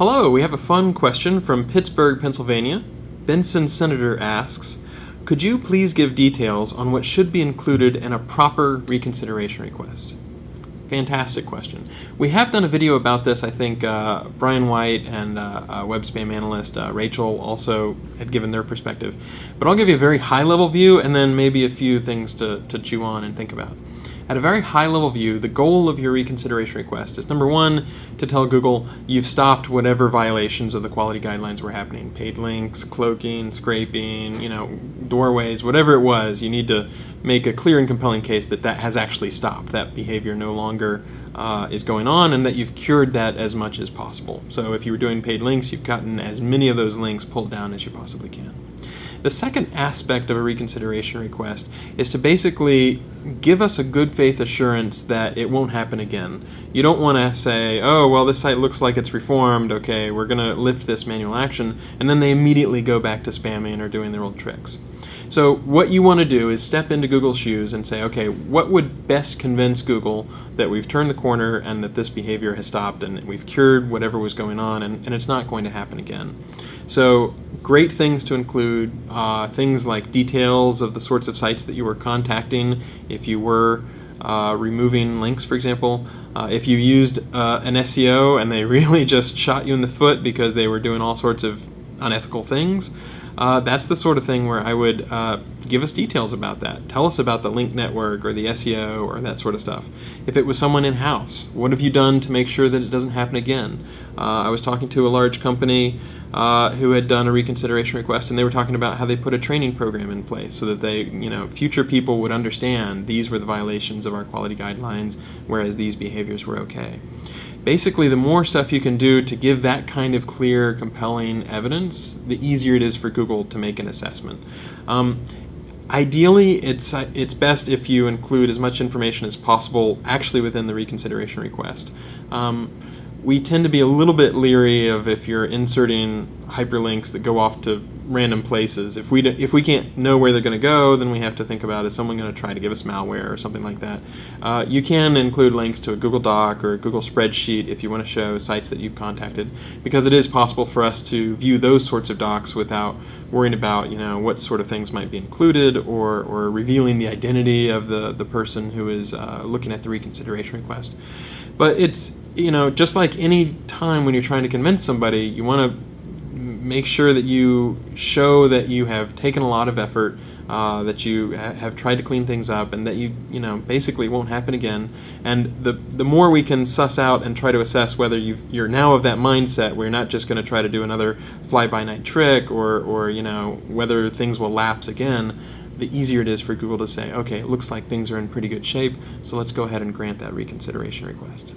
Hello, we have a fun question from Pittsburgh, Pennsylvania. Benson Senator asks, could you please give details on what should be included in a proper reconsideration request? Fantastic question. We have done a video about this. I think Brian White and web spam analyst Rachel also had given their perspective. But I'll give you a very high-level view and then maybe a few things to chew on and think about. At a very high-level view, the goal of your reconsideration request is, number one, to tell Google you've stopped whatever violations of the quality guidelines were happening. Paid links, cloaking, scraping, doorways, whatever it was, you need to make a clear and compelling case that that has actually stopped. That behavior no longer is going on, and that you've cured that as much as possible. So if you were doing paid links, you've gotten as many of those links pulled down as you possibly can. The second aspect of a reconsideration request is to basically give us a good faith assurance that it won't happen again. You don't want to say, oh, well, this site looks like it's reformed, okay, we're going to lift this manual action, and then they immediately go back to spamming or doing their old tricks. So what you want to do is step into Google's shoes and say, okay, what would best convince Google that we've turned the corner and that this behavior has stopped and we've cured whatever was going on and it's not going to happen again. So great things to include, things like details of the sorts of sites that you were contacting if you were removing links, for example. If you used an SEO and they really just shot you in the foot because they were doing all sorts of unethical things, that's the sort of thing where I would give us details about that. Tell us about the link network or the SEO or that sort of stuff. If it was someone in-house, what have you done to make sure that it doesn't happen again? I was talking to a large company who had done a reconsideration request, and they were talking about how they put a training program in place so that they, future people would understand these were the violations of our quality guidelines, whereas these behaviors were okay. Basically, the more stuff you can do to give that kind of clear, compelling evidence, the easier it is for Google to make an assessment. Ideally, it's best if you include as much information as possible actually within the reconsideration request. We tend to be a little bit leery of if you're inserting hyperlinks that go off to random places. If we can't know where they're going to go, then we have to think about, is someone going to try to give us malware or something like that. You can include links to a Google Doc or a Google spreadsheet if you want to show sites that you've contacted, because it is possible for us to view those sorts of docs without worrying about what sort of things might be included or revealing the identity of the person who is looking at the reconsideration request. But it's just like any time when you're trying to convince somebody, you want to make sure that you show that you have taken a lot of effort, that you have tried to clean things up, and that you basically won't happen again. And the more we can suss out and try to assess whether you're now of that mindset where you're not just going to try to do another fly-by-night trick or whether things will lapse again, the easier it is for Google to say, okay, it looks like things are in pretty good shape, so let's go ahead and grant that reconsideration request.